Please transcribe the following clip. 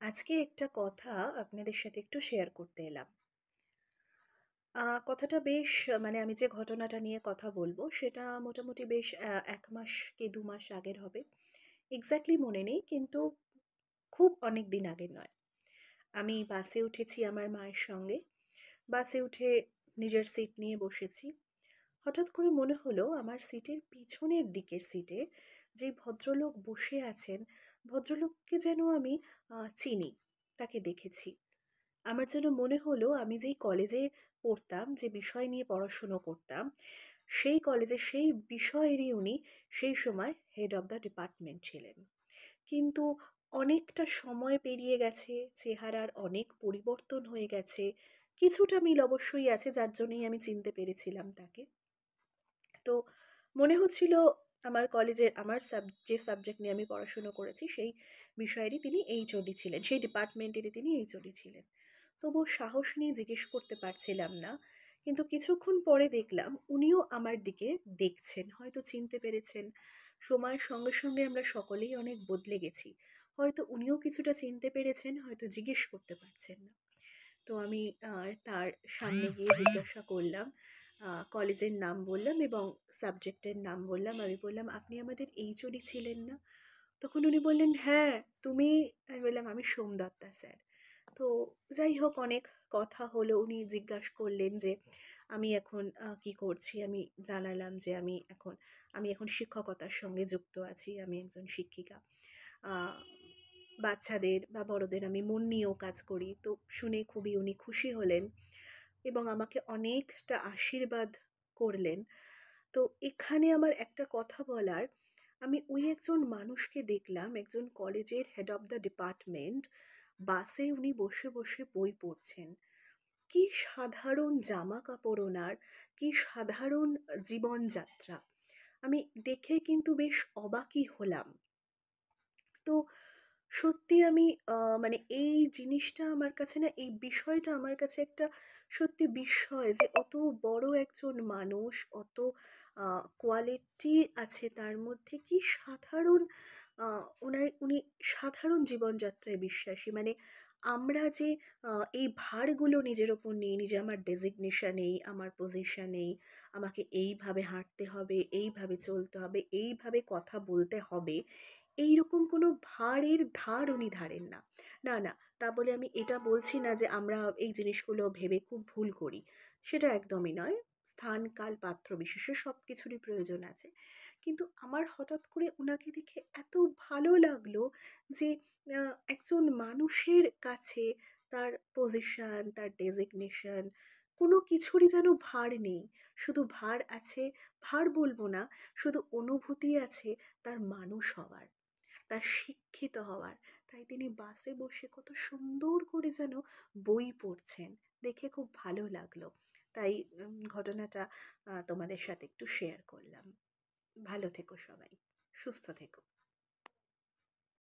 আজকে একটা কথা আপনাদের সাথে একটু শেয়ার করতে এলাম। কথাটা বেশ আমি যে ঘটনাটা নিয়ে কথা বলবো সেটা মোটামুটি বেশ ১ মাস কি ২ মাস আগের হবে। এক্সাক্টলি মনে নেই, কিন্তু খুব অনেকদিন আগের নয়। আমি বাসে উঠেছি আমার মায়ের সঙ্গে। বাসে উঠে নিজের সিট নিয়ে বসেছি। হঠাৎ করে মনে হলো আমার সিটের পিছনের দিকের সিটে যে ভদ্রলোক বসে আছেন, ভদ্রলোককে যেন আমি চিনি, তাকে দেখেছি। আমার যেন মনে হলো আমি যেই কলেজে পড়তাম, যে বিষয় নিয়ে পড়াশুনো করতাম, সেই কলেজে সেই বিষয়েরই উনি সেই সময় হেড অফ দ্য ডিপার্টমেন্ট ছিলেন। কিন্তু অনেকটা সময় পেরিয়ে গেছে, চেহারার অনেক পরিবর্তন হয়ে গেছে। কিছুটা মিল অবশ্যই আছে, যার জন্যই আমি চিনতে পেরেছিলাম তাকে। তো মনে হচ্ছিল আমার কলেজের যে সাবজেক্ট নিয়ে আমি পড়াশুনো করেছি সেই বিষয়েরই তিনি এইচওডি ছিলেন, সেই ডিপার্টমেন্টেরই তিনি এইচওডি ছিলেন। তবুও সাহস নিয়ে জিজ্ঞেস করতে পারছিলাম না। কিন্তু কিছুক্ষণ পরে দেখলাম উনিও আমার দিকে দেখছেন, হয়তো চিনতে পেরেছেন। সময়ের সঙ্গে সঙ্গে আমরা সকলেই অনেক বদলে গেছি। হয়তো উনিও কিছুটা চিনতে পেরেছেন, হয়তো জিজ্ঞেস করতে পারছেন না। তো আমি তার সামনে গিয়ে জিজ্ঞাসা করলাম, কলেজের নাম বললাম এবং সাবজেক্টের নাম বললাম। আমি বললাম, "আপনি আমাদের এইচওডি ছিলেন না?" তখন উনি বললেন, "হ্যাঁ, তুমি?" আমি বললাম, "আমি সোমদত্তা স্যার।" তো যাই হোক, অনেক কথা হলো। উনি জিজ্ঞাসা করলেন যে আমি এখন কি করছি? আমি জানালাম যে আমি এখন শিক্ষকতার সঙ্গে যুক্ত আছি। আমি একজন শিক্ষিকা। আ বাচ্চাদের বা বড়দের আমি মন নিয়েও কাজ করি। তো শুনে খুবই উনি খুশি হলেন এবং আমাকে অনেকটা আশীর্বাদ করলেন। তো এখানে আমার একটা কথা বলার, আমি ওই একজন মানুষকে দেখলাম, একজন কলেজের হেড অফ দ্য ডিপার্টমেন্ট, বাসে উনি বসে বসে বই পড়ছেন। কি সাধারণ জামা কাপড় ওনার, কি সাধারণ জীবনযাত্রা। আমি দেখে কিন্তু বেশ অবাকই হলাম। তো সত্যি আমি এই জিনিসটা আমার কাছে না, এই বিষয়টা আমার কাছে একটা সত্যি বিস্ময় যে অত বড় একজন মানুষ, অত কোয়ালিটি আছে তার মধ্যে, কি সাধারণ উনি সাধারণ জীবনযাত্রায় বিশ্বাসী। আমরা যে এই ভারগুলো নিজের ওপর নিই, আমার ডেজিগনেশন এই, আমার পজিশন এই, আমাকে এইভাবে হাঁটতে হবে, এইভাবে চলতে হবে, এইভাবে কথা বলতে হবে, এইরকম কোনো ভারের ধার উনি ধারেন না। না, না, তা বলে আমি এটা বলছি না যে আমরা এই জিনিসগুলো ভেবে খুব ভুল করি। সেটা একদমই নয়। স্থান, কাল, পাত্র বিশেষে সব কিছুরই প্রয়োজন আছে। কিন্তু আমার হঠাৎ করে উনাকে দেখে এত ভালো লাগলো যে আ একজন মানুষের কাছে তার পজিশন, তার ডেজিগনেশন কোনো কিছুরই যেন ভার নেই। শুধু ভার আছে, ভার বলব না, শুধু অনুভূতি আছে তার মানুষ হওয়ার, তার শিক্ষিত হওয়ার। তাই তিনি বাসে বসে কত সুন্দর করে যেন বই পড়ছেন। দেখে খুব ভালো লাগলো। তাই ঘটনাটা তোমাদের সাথে একটু শেয়ার করলাম। ভালো থেকো সবাই। সুস্থ থেকো।